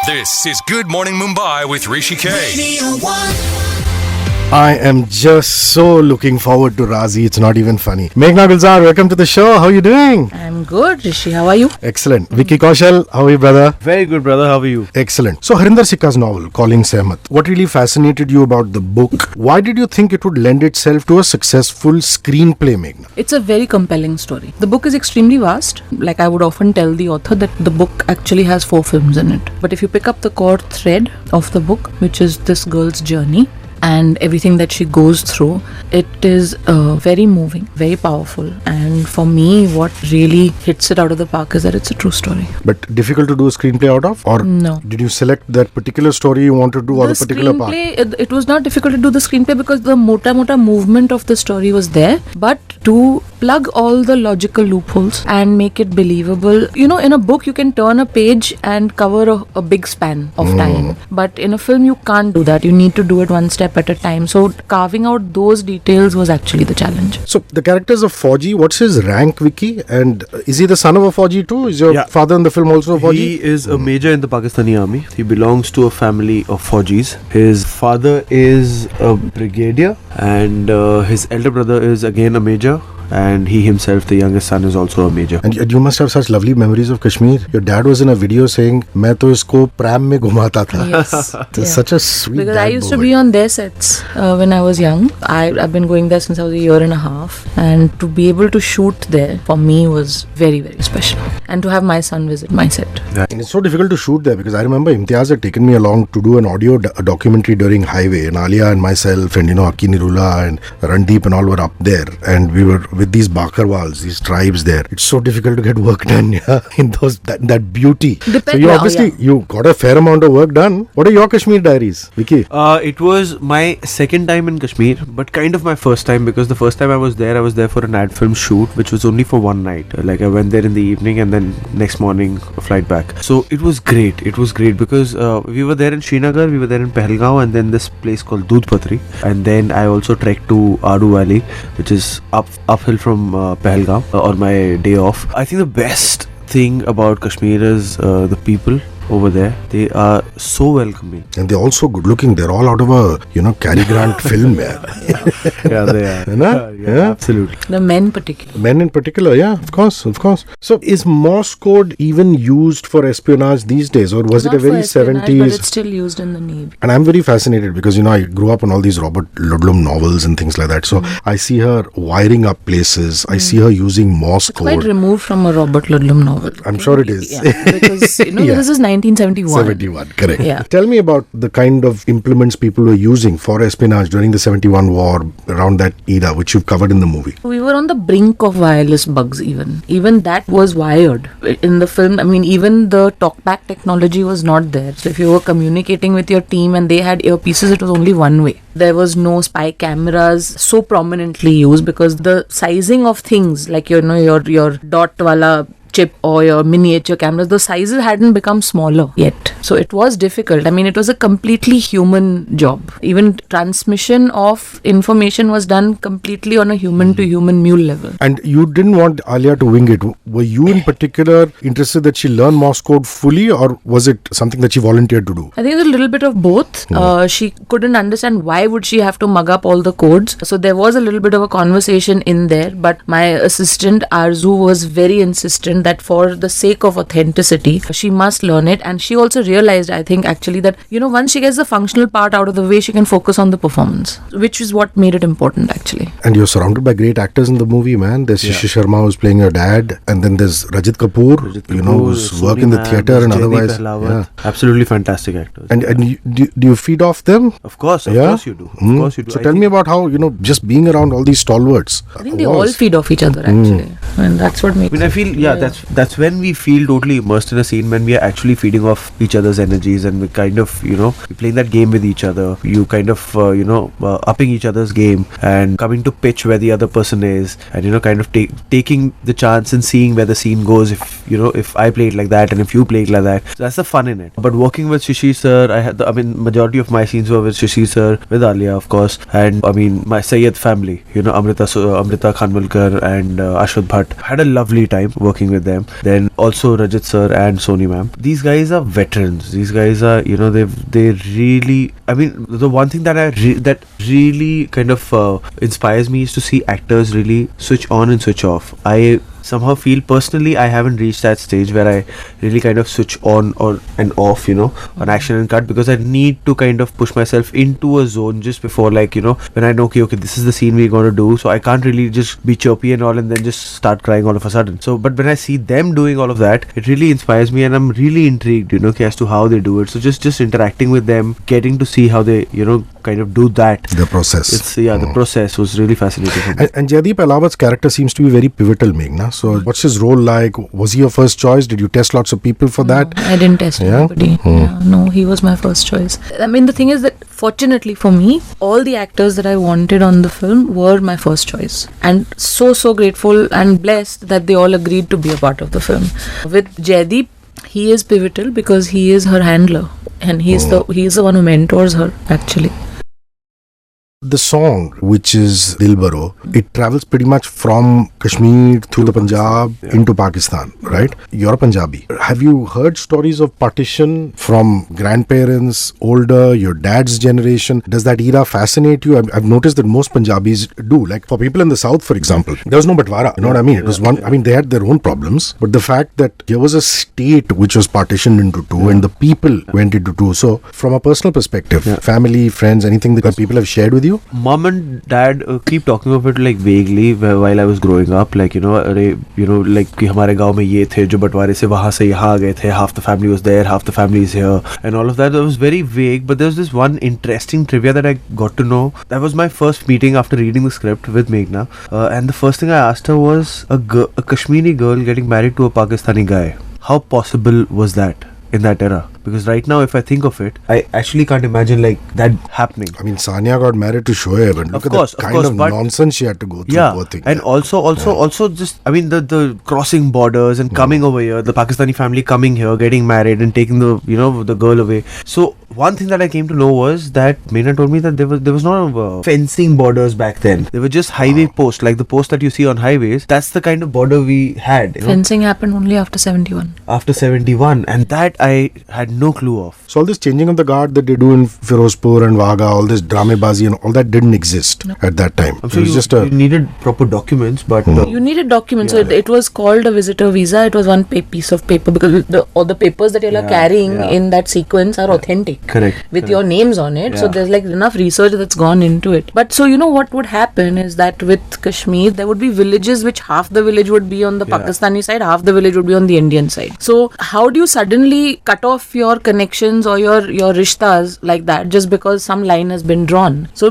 This is Good Morning Mumbai with Hrishikesh. I am just so looking forward to Raazi. It's not even funny. Meghna Gulzar, welcome to the show. How are you doing? I'm good, Hrishi. How are you? Excellent. Vicky Kaushal, how are you, brother? Very good, brother. How are you? Excellent. So, Harinder Sikka's novel, Calling Sehmat. What really fascinated you about the book? Why did you think it would lend itself to a successful screenplay, Meghna? It's a very compelling story. The book is extremely vast. Like I would often tell the author that the book actually has 4 films in it. But if you pick up the core thread of the book, which is this girl's journey, and everything that she goes through, it is very moving, very powerful. And for me, what really hits it out of the park is that it's a true story. But difficult to do a screenplay out of? Or no. Did you select that particular story you want to do, or a particular part? It was not difficult to do the screenplay because the mota movement of the story was there. But to plug all the logical loopholes and make it believable. You know, in a book, you can turn a page and cover a big span of time. But in a film, you can't do that. You need to do it one step at a time. So carving out those details was actually the challenge. So the characters of Fauji, what's his rank, Vicky? And is he the son of a Fauji too? Is your father in the film also a Fauji? He is a major in the Pakistani army. He belongs to a family of Faujis. His father is a brigadier and his elder brother is again a major. And he himself, the youngest son, is also a major. And you must have such lovely memories of Kashmir. Your dad was in a video saying, "Main to isko pram mein ghumata tha." Yes. Such a sweet Because dad I used to moment. be on their sets when I was young. I've been going there since I was a year and a half. And to be able to shoot there, for me, was very, very special. And to have my son visit my set. And it's so difficult to shoot there because I remember Imtiaz had taken me along to do an audio documentary during Highway. And Alia and myself and, Aki Nirula and Randeep and all were up there. And we were with these Bakarwals, these tribes there. It's so difficult to get work done, in those that beauty. So you obviously you got a fair amount of work done. What are your Kashmir diaries, Vicky? It was my second time in Kashmir, but kind of my first time because the first time I was there for an ad film shoot, which was only for one night. Like I went there in the evening and then next morning a flight back. So it was great. It was great because we were there in Srinagar, we were there in Pahalgaon, and then this place called Dudhpatri. And then I also trekked to Adu Valley, which is uphill from Pahalgaon on my day off. I think the best thing about Kashmir is the people over there. They are so welcoming. And they're also good looking. They're all out of a, Cary Grant film, man. Yeah, they are. Yeah, absolutely. The men particularly. Men in particular, yeah, of course. So is Morse code even used for espionage these days, or was Not it a very for espionage, 70s? But it's still used in the Navy. And I'm very fascinated because, I grew up on all these Robert Ludlum novels and things like that. So I see her wiring up places. I see her using Morse It's code. quite removed from a Robert Ludlum novel. I'm sure it is. Yeah, because, this is 1971. 71, correct. Yeah. Tell me about the kind of implements people were using for espionage during the 71 war, around that era, which you've covered in the movie. We were on the brink of wireless bugs even. Even that was wired. In the film, even the talkback technology was not there. So if you were communicating with your team and they had earpieces, it was only one way. There was no spy cameras so prominently used because the sizing of things, like your dot wala chip or your miniature cameras, the sizes hadn't become smaller yet. So it was difficult. It was a completely human job. Even transmission of information was done completely on a human to human mule level. And you didn't want Alia to wing it. Were you in particular interested that she learn Morse code fully, or was it something that she volunteered to do? I think it was a little bit of both. She couldn't understand why would she have to mug up all the codes. So there was a little bit of a conversation in there, but my assistant Arzu was very insistent that for the sake of authenticity, she must learn it. And she also realized, I think actually, that once she gets the functional part out of the way, she can focus on the performance, which is what made it important actually. And you're surrounded by great actors in the movie, man. There's Shishi Sharma who's playing your dad, and then there's Rajat Kapoor, who's working in the theatre and otherwise. Absolutely fantastic actors. And do you feed off them? Of course you do. Of course you do. So tell me about how, just being around all these stalwarts. I think they all feed off each other actually. And that's what makes I feel, that's when we feel totally immersed in a scene, when we are actually feeding off each other's energies and we kind of, we're playing that game with each other. You kind of, upping each other's game and coming to pitch where the other person is and, kind of taking the chance and seeing where the scene goes if I play it like that and if you play it like that. So that's the fun in it. But working with Shishi sir, majority of my scenes were with Shishi sir, with Alia of course, and my Sayyed family, Amrita Khanwalkar and Ashwat Bhatt. Had a lovely time working with with them. Then also Rajat sir and Soni ma'am. These guys are veterans. These guys are, you know, they really. I mean, the one thing that that really kind of inspires me is to see actors really switch on and switch off. I somehow feel personally I haven't reached that stage where I really kind of switch on or and off, you know, on action and cut, because I need to kind of push myself into a zone just before, like, you know, when I know okay this is the scene we're going to do, so I can't really just be chirpy and all and then just start crying all of a sudden. So but when I see them doing all of that, it really inspires me and I'm really intrigued, you know, as to how they do it. So just interacting with them, getting to see how they, you know, kind of do that, the process. It's the process was really fascinating for me. And Jaideep Ahlawat's character seems to be very pivotal, Meghna. So what's his role like? Was he your first choice? Did you test lots of people for that? I didn't test anybody. Yeah, no, he was my first choice. I mean, the thing is that fortunately for me, all the actors that I wanted on the film were my first choice. And so grateful and blessed that they all agreed to be a part of the film. With Jaideep, he is pivotal because he is her handler. And he is the one who mentors her, actually. The song, which is Dilbaro, it travels pretty much from Kashmir through the Punjab into Pakistan, right? You're a Punjabi. Have you heard stories of partition from grandparents, older, your dad's generation? Does that era fascinate you? I've noticed that most Punjabis do. Like for people in the south, for example, there was no Batwara. You know what I mean? It was one. I mean, they had their own problems, but the fact that there was a state which was partitioned into two, and the people went into two. So, from a personal perspective, family, friends, anything that people have shared with you? Mom and dad keep talking of it like vaguely while I was growing up, like, you know, like कि हमारे गांव में ये थे जो बंटवारे से वहाँ से यहाँ गए थे, half the family was there, half the family is here, and all of that. It was very vague, but there's this one interesting trivia that I got to know. That was my first meeting after reading the script with Meghna, and the first thing I asked her was a Kashmiri girl getting married to a Pakistani guy. How possible was that in that era? Because right now, if I think of it, I actually can't imagine like that happening. I mean, Sania got married to Shoaib, and look at the kind of nonsense she had to go through. Yeah, and also just, I mean, the crossing borders and coming over here, the Pakistani family coming here, getting married and taking the, you know, the girl away. So one thing that I came to know was that Meghna told me that there was not fencing borders back then. There were just highway posts, like the posts that you see on highways. That's the kind of border we had. You know? Fencing happened only after 71. After 71, and that I had no clue of. So all this changing of the guard that they do in Firozpur and Wagah, all this dramabazi and all that didn't exist at that time. I'm sure you needed proper documents, but you needed documents. So it was called a visitor visa. It was one piece of paper, because all the papers that you are carrying in that sequence are authentic. Correct. With your names on it. So there's like enough research that's gone into it. But so you know what would happen is that with Kashmir, there would be villages which half the village would be on the Pakistani side, half the village would be on the Indian side. So how do you suddenly cut off your connections or your rishtas like that just because some line has been drawn? So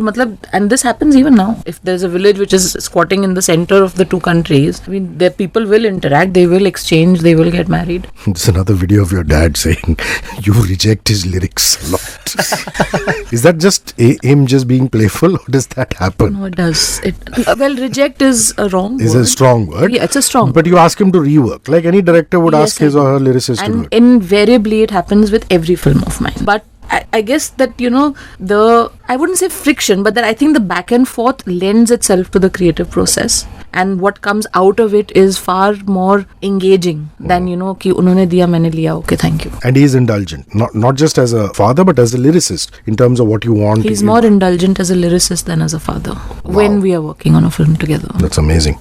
and this happens even now. If there's a village which is squatting in the center of the two countries, I mean, their people will interact, they will exchange, they will get married. There's another video of your dad saying you reject his lyrics a lot. Is that just him just being playful, or does that happen? No, it does. Well, reject is a wrong word. Is a strong word. Yeah, it's a strong. But you ask him to rework, like any director would ask his or her lyricist to do it. And invariably it happens with every film of mine. But I guess that, you know, I wouldn't say friction, but that I think the back and forth lends itself to the creative process. And what comes out of it is far more engaging than, you know, ki unhone diya, maine liya, okay, thank you. And he is indulgent, not just as a father, but as a lyricist in terms of what you want. He's more indulgent as a lyricist than as a father when we are working on a film together. That's amazing.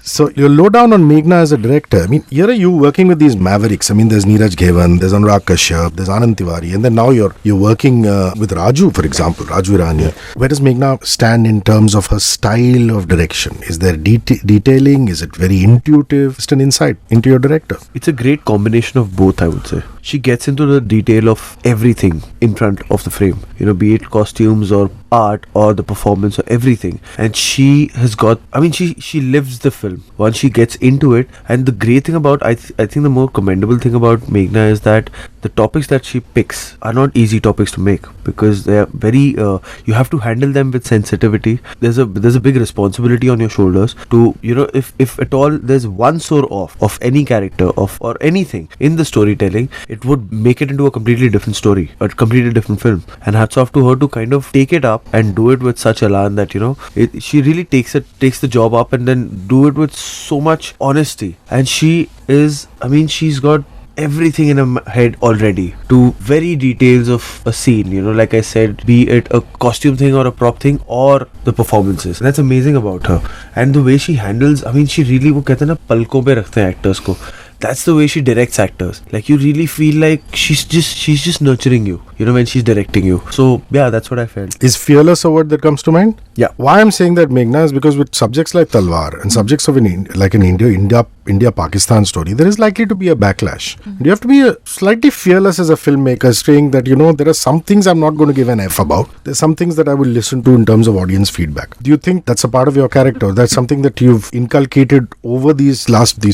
So your lowdown on Meghna as a director. I mean, here are you working with these mavericks. I mean, there's Neeraj Ghewan, there's Anurag Kashyap, there's Anand Tiwari, and then now you're working with Raju, for example, Raju Irani. Where does Meghna stand in terms of her style of direction? Is there detailing? Is it very intuitive? Just an insight into your director. It's a great combination of both, I would say. She gets into the detail of everything in front of the frame, you know, be it costumes or art or the performance or everything. And she has got, I mean, she lives the film once she gets into it. And the great thing about, I think the more commendable thing about Meghna is that the topics that she picks are not easy topics to make, because they are very you have to handle them with sensitivity. There's a big responsibility on your shoulders to, if at all there's one sore off of any character or anything in the storytelling, it would make it into a completely different story, a completely different film. And hats off to her to kind of take it up and do it with such elan that she really takes the job up and then do it with so much honesty. And she's got everything in her head already, to very details of a scene, like I said, be it a costume thing or a prop thing or the performances. That's amazing about her. And the way she handles, she really, वो कहते हैं ना, पलकों पे रखते हैं actors को. That's the way she directs actors. Like, you really feel like she's just nurturing you, when she's directing you. So yeah, that's what I felt. Is fearless a word that comes to mind? Yeah. Why I'm saying that, Meghna, is because with subjects like Talwar and subjects of an India-Pakistan story, there is likely to be a backlash. You have to be slightly fearless as a filmmaker, saying that, there are some things I'm not going to give an F about. There's some things that I will listen to in terms of audience feedback. Do you think that's a part of your character? That's something that you've inculcated over these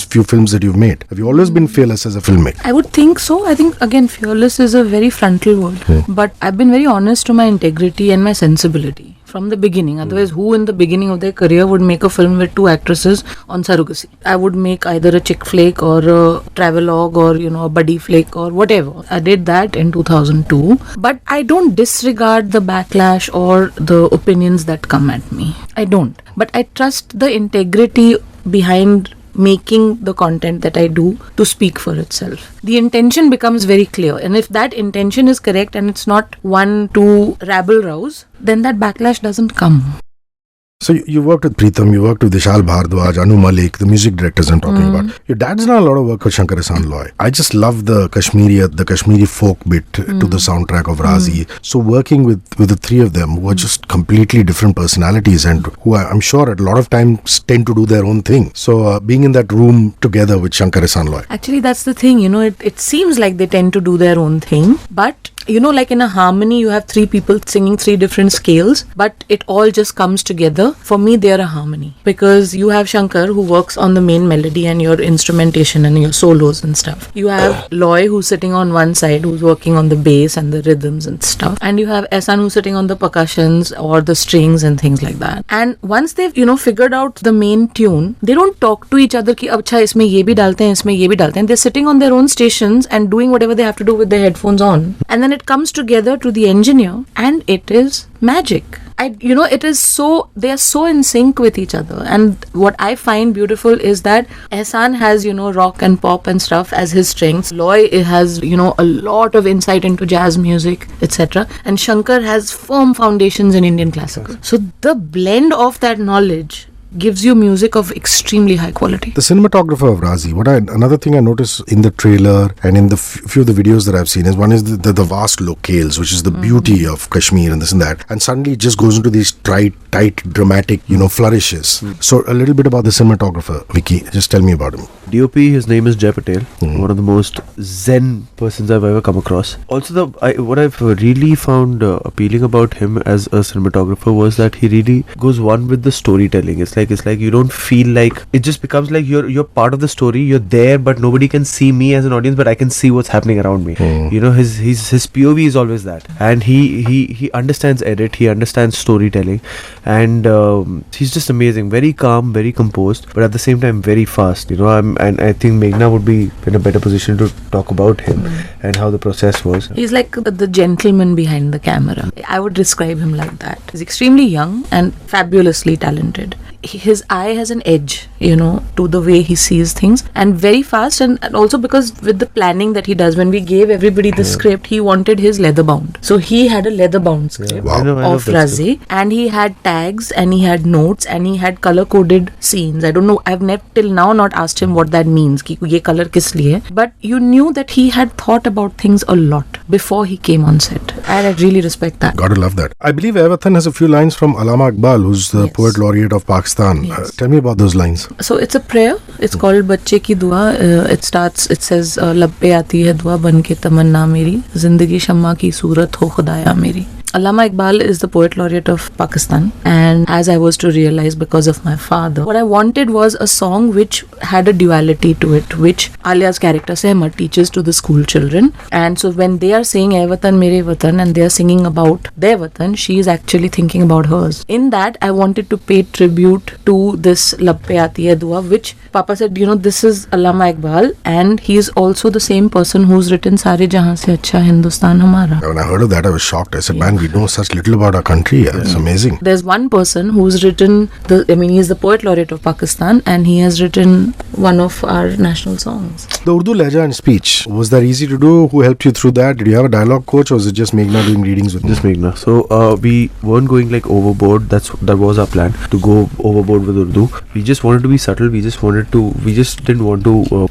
few films that you've made? Have you always been fearless as a filmmaker? I would think so. I think, again, fearless is a very frontal word. But I've been very honest to my integrity and my sensibility from the beginning. Otherwise, who in the beginning of their career would make a film with 2 actresses on surrogacy? I would make either a chick flick or a travelogue or, a buddy flick or whatever. I did that in 2002. But I don't disregard the backlash or the opinions that come at me. I don't. But I trust the integrity behind making the content that I do to speak for itself. The intention becomes very clear, and if that intention is correct and it's not one to rabble rouse, then that backlash doesn't come. So you worked with Preetham, you worked with Vishal Bhardwaj, Anu Malik, the music directors I'm talking about. Your dad's done a lot of work with Shankar Ehsaan Loy. I just love the Kashmiri folk bit to the soundtrack of Raazi. So working with the 3 of them who are just completely different personalities and who I'm sure at a lot of times tend to do their own thing. So being in that room together with Shankar Ehsaan Loy. Actually, that's the thing, it seems like they tend to do their own thing, but like in a harmony, you have 3 people singing 3 different scales, but it all just comes together. For me, they are a harmony, because you have Shankar who works on the main melody and your instrumentation and your solos and stuff. You have Loy who's sitting on one side, who's working on the bass and the rhythms and stuff. And you have Ehsaan who's sitting on the percussions or the strings and things like that. And once they've, figured out the main tune, they don't talk to each other ki, "Achha, isme ye bhi dalte hain, isme ye bhi dalte hain." They're sitting on their own stations and doing whatever they have to do with their headphones on. And then it comes together to the engineer and it is magic. It is so, they are so in sync with each other. And what I find beautiful is that Ehsaan has, rock and pop and stuff as his strengths. Loy has, a lot of insight into jazz music, etc. And Shankar has firm foundations in Indian classical. So the blend of that knowledge gives you music of extremely high quality. The cinematographer of Raazi, another thing I noticed in the trailer and in the few of the videos that I've seen is one is the vast locales, which is the beauty of Kashmir and this and that, and suddenly it just goes into these tight dramatic flourishes. So a little bit about the cinematographer, Vicky, just tell me about him. DOP, his name is Jay Patel, one of the most zen persons I've ever come across. Also, what I've really found appealing about him as a cinematographer was that he really goes one with the storytelling. It's like you don't feel like, it just becomes like you're part of the story, you're there, but nobody can see me as an audience, but I can see what's happening around me. His POV is always that, and he understands edit, he understands storytelling, and he's just amazing, very calm, very composed, but at the same time very fast. And I think Meghna would be in a better position to talk about him and how the process was. He's like the gentleman behind the camera. I would describe him like that. He's extremely young and fabulously talented. His eye has an edge, to the way he sees things, and very fast, and also because with the planning that he does, when we gave everybody the script, he wanted his leather bound. So he had a leather bound script of Raazi, and he had tags, and he had notes, and he had color coded scenes. I don't know, I've till now not asked him what that means, ki ye color kis liye, but you knew that he had thought about things a lot before he came on set. I really respect that. Gotta love that. I believe Everton has a few lines from Allama Iqbal, who's the poet laureate of Pakistan. Tell me about those lines. So it's a prayer. It's called Bacche Ki Dua. It says, Lab pe aati hai dua ban ke tamanna meri, Zindagi shamma ki surat ho khudaya meri. Allama Iqbal is the poet laureate of Pakistan, and as I was to realize because of my father, what I wanted was a song which had a duality to it, which Alia's character Sehmat teaches to the school children. And so when they are saying "Ae Watan Mere Watan" and they are singing about their Watan, she is actually thinking about hers. In that, I wanted to pay tribute to this Lab Pe Aati Hai Dua, which Papa said, this is Allama Iqbal, and he is also the same person who's written Sare Jahan Se Achha Hindustan Hamara. When I heard of that, I was shocked. I said, man, we know such little about our country. Yeah. It's amazing. There's one person who's written, he's the poet laureate of Pakistan, and he has written one of our national songs. The Urdu lehja and speech, was that easy to do? Who helped you through that? Did you have a dialogue coach, or was it just Meghna doing readings with you? Just Meghna. So we weren't going like overboard. That was our plan, to go overboard with Urdu. We just wanted to be subtle. We just didn't want to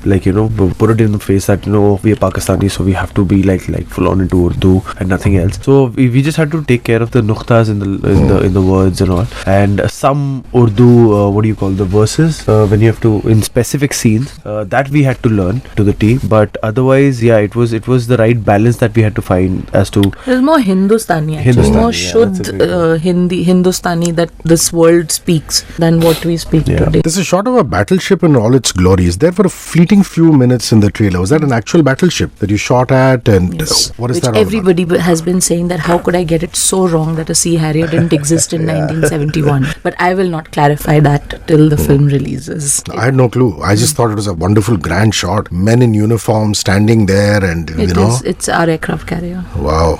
put it in the face that we are Pakistani, so we have to be like full on into Urdu and nothing else. So we just had to take care of the nuqtas in the words and all, and some Urdu the verses when you have to in specific scenes that we had to learn to the T. But otherwise, it was the right balance that we had to find as to. It's more Hindustani actually, more Shuddh Hindustani that this world speaks than what we speak today. This is a shot of a battleship in all its glory. Is there for a fleeting few minutes in the trailer? Was that an actual battleship that you shot at? And yes. What is Which that all everybody has been saying that how could I get it so wrong that a Sea Harrier didn't exist in 1971. But I will not clarify that till the film releases. I had no clue. I just thought it was a wonderful grand shot. Men in uniform standing there and It's our aircraft carrier. Wow,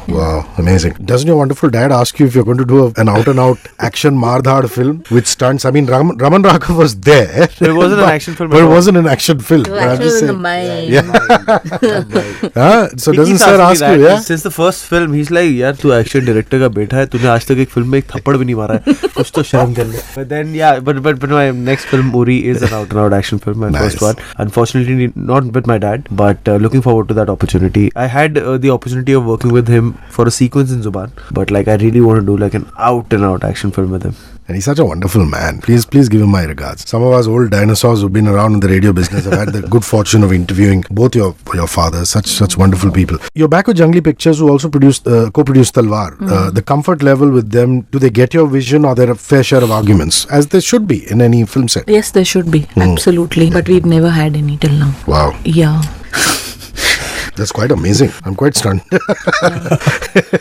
amazing. Doesn't your wonderful dad ask you if you're going to do an out-and-out action Mardhad film with stunts? I mean, Raman Raghav was there. So it wasn't an action film. But it wasn't an action film. It was action in the mind. So doesn't sir ask you, yeah? Since the first film, he's like, यार तू action director का बेटा है, तूने आज तक एक film में एक थप्पड़ भी नहीं मारा है, कुछ तो शर्म कर ले. But then but my next film Uri is an out-and-out action film, my first one. Unfortunately, not with my dad, but looking forward to that opportunity. I had the opportunity of working with him for a sequence in Zuban, but I really want to do an out-and-out action film with him. And he's such a wonderful man. Please give him my regards. Some of us old dinosaurs who've been around in the radio business have had the good fortune of interviewing both your fathers. Such wonderful people. You're back with Jungly Pictures, who also co-produced Talwar. The comfort level with them, do they get your vision, or there are a fair share of arguments, as there should be in any film set? Yes, there should be. Absolutely. But we've never had any till now. Wow. Yeah. That's quite amazing. I'm quite stunned.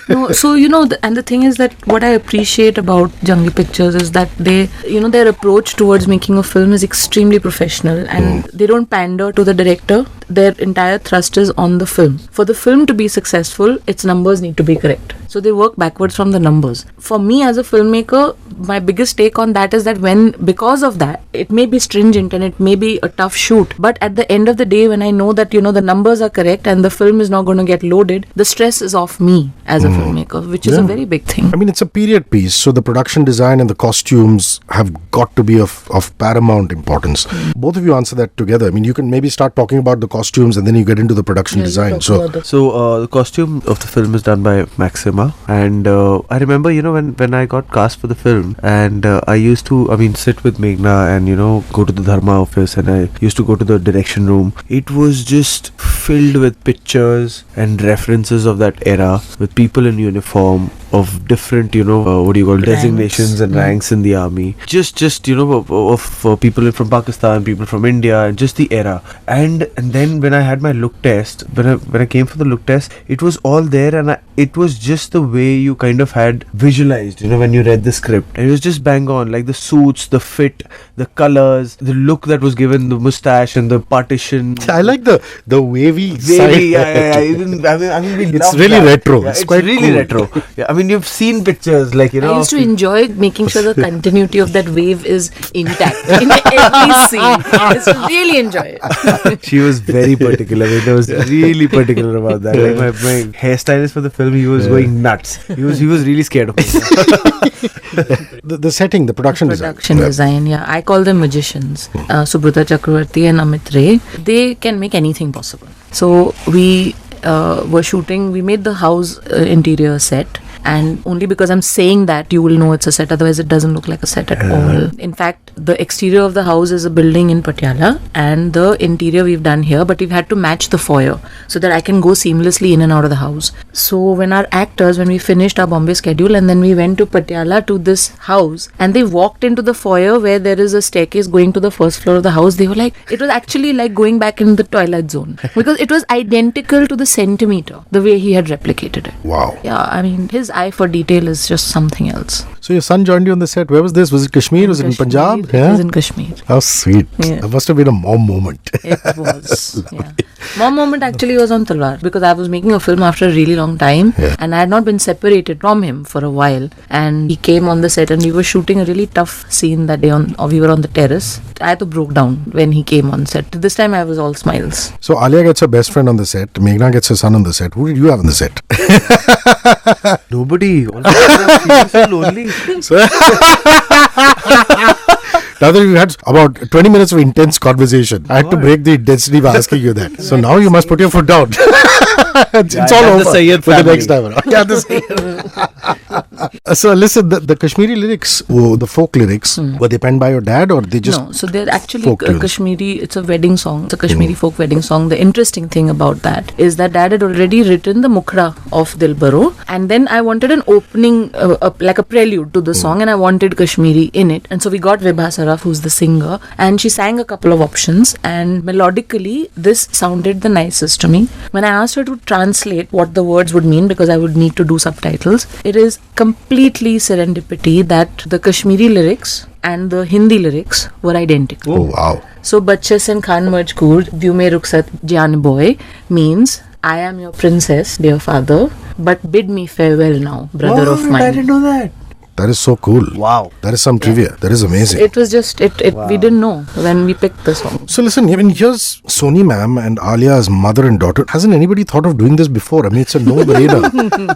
No, so and the thing is that what I appreciate about Jungly Pictures is that they, their approach towards making a film is extremely professional, and they don't pander to the director. Their entire thrust is on the film. For the film to be successful, its numbers need to be correct. So they work backwards from the numbers. For me as a filmmaker, my biggest take on that is that because of that, it may be stringent and it may be a tough shoot, but at the end of the day, when I know that the numbers are correct and the film is not going to get loaded, the stress is off me as a filmmaker, which is a very big thing. I mean, it's a period piece, so the production design and the costumes have got to be of paramount importance. Both of you answer that together. I mean, you can maybe start talking about the costumes and then you get into the production design. So the costume of the film is done by Maxima, and I remember when I got cast for the film, and I used to sit with Meghna and go to the Dharma office, and I used to go to the direction room. It was just filled with pictures and references of that era, with people in uniform of different designations and ranks in the army, just of people from Pakistan, people from India, and just the era. And then when I had my look test, when I came for the look test, it was all there, and it was just the way you kind of had visualized when you read the script, and it was just bang on, like the suits, the fit, the colors, the look that was given, the mustache and the partition. I like the wavy side. Yeah. It's really retro. Yeah, it's quite really cool. retro. Yeah, you've seen pictures I used to enjoy making sure the continuity of that wave is intact in every scene. I used to really enjoy it. She was very particular. I was really particular about that. Like my hairstylist for the film, he was going nuts. He was really scared of me. The setting, the production design. Yeah. I call them magicians. Subhrata Chakravarti and Amit Ray. They can make anything possible. So we were shooting. We made the house interior set. And only because I'm saying that, you will know it's a set. Otherwise, it doesn't look like a set at all. In fact, the exterior of the house is a building in Patiala, and the interior we've done here, but we've had to match the foyer so that I can go seamlessly in and out of the house. So when our actors, when we finished our Bombay schedule and then we went to Patiala to this house, and they walked into the foyer where there is a staircase going to the first floor of the house, they were like, it was actually like going back in the Twilight Zone because it was identical to the centimeter, the way he had replicated it. Wow. Yeah, I mean, his eye for detail is just something else. So your son joined you on the set. Where was this? Was it Kashmir? Was it in Punjab? It was in Kashmir. How sweet. Yeah. It must have been a mom moment. It was. Yeah. Mom moment actually was on Talwar because I was making a film after a really long time and I had not been separated from him for a while, and he came on the set and we were shooting a really tough scene that day we were on the terrace. I broke down when he came on set. This time I was all smiles. So Alia gets her best friend on the set. Meghna gets her son on the set. Who did you have on the set? Nobody. All feeling so lonely. Now that we've had about 20 minutes of intense conversation, I had to break the intensity by asking you that. So now you must put your foot down. it's all over for the next time around. Yeah, so listen, the Kashmiri lyrics, the folk lyrics, were they penned by your dad or they just... No, so they're actually Kashmiri, it's a wedding song. It's a Kashmiri folk wedding song. The interesting thing about that is that dad had already written the Mukhra of Dilbaro, and then I wanted an opening, like a prelude to the song, and I wanted Kashmiri in it. And so we got Vibha Saraf, who's the singer, and she sang a couple of options, and melodically this sounded the nicest to me. When I asked her to translate what the words would mean, because I would need to do subtitles, it is completely serendipity that the Kashmiri lyrics and the Hindi lyrics were identical. Oh, wow. So, Bachche Sen Khan Majkoor, Vyume Ruksat Jan Boy means, I am your princess, dear father, but bid me farewell now, brother of mine. I didn't know that. That is so cool. Wow. That is some trivia. That is amazing. It was just, we didn't know when we picked the song. So listen, I mean, here's Soni ma'am and Alia as mother and daughter. Hasn't anybody thought of doing this before? I mean, it's a no-brainer.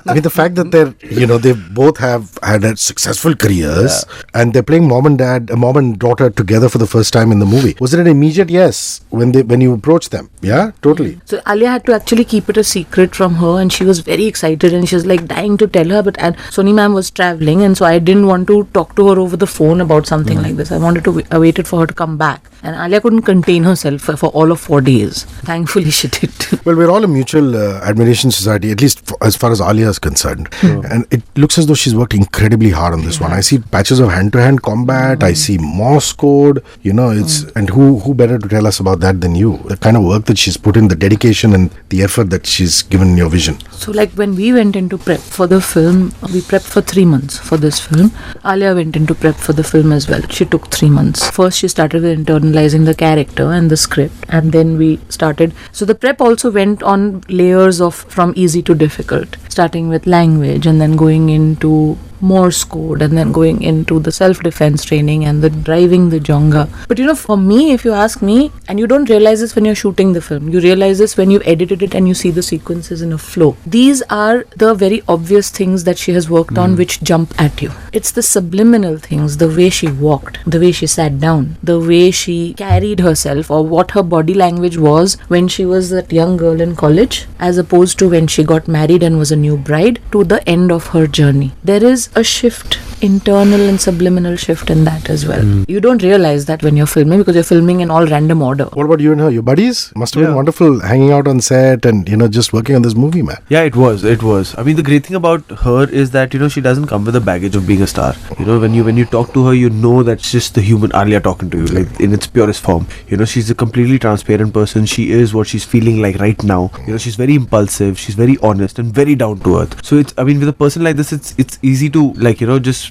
I mean, the fact that they both have had successful careers and they're playing mom and daughter together for the first time in the movie. Was it an immediate yes when you approached them? Yeah, totally. So Alia had to actually keep it a secret from her, and she was very excited and she was like dying to tell her, and Soni ma'am was traveling, and so I didn't want to talk to her over the phone about something like this. I wanted to waited for her to come back, and Alia couldn't contain herself for all of 4 days. Thankfully she did. Well, we're all a mutual admiration society, at least as far as Alia is concerned. And it looks as though she's worked incredibly hard on this one. I see patches of hand-to-hand combat. I see Morse code. And who better to tell us about that than you? The kind of work that she's put in, the dedication and the effort that she's given in your vision. So like when we went into prep for the film, we prepped for 3 months for this film. Alia went into prep for the film as well. She took 3 months. First she started with internalizing the character and the script, and then we started. So the prep also went on layers of from easy to difficult, starting with language and then going into Morse code and then going into the self-defense training and the driving the jonga. But for me, if you ask me, and you don't realize this when you're shooting the film, you realize this when you've edited it and you see the sequences in a flow. These are the very obvious things that she has worked on which jump at you. It's the subliminal things, the way she walked, the way she sat down, the way she carried herself, or what her body language was when she was that young girl in college, as opposed to when she got married and was a new bride, to the end of her journey. There is a shift, internal and subliminal shift in that as well. You don't realize that when you're filming, because you're filming in all random order. What about you and her? Your buddies? Must have been wonderful hanging out on set and, just working on this movie, man. Yeah, it was. I mean, the great thing about her is that, she doesn't come with the baggage of being a star. When you talk to her, that it's just the human Alia talking to you, like in its purest form. She's a completely transparent person. She is what she's feeling like right now. She's very impulsive. She's very honest and very down to earth. So with a person like this, it's easy to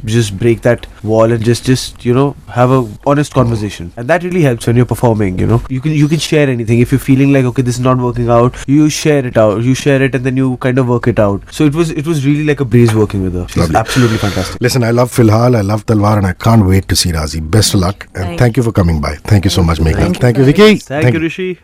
just break that wall and just have a honest conversation, and that really helps when you're performing. You can share anything. If you're feeling like, okay, this is not working out, you share it and then you kind of work it out. So it was really like a breeze working with her. She's absolutely fantastic. Listen, I love Filhal, I love Talwar, and I can't wait to see Raazi. Best of luck, and thank you for coming by. Thank you so much, Meghna. Thank you, Vicky. Thank you, Hrishi.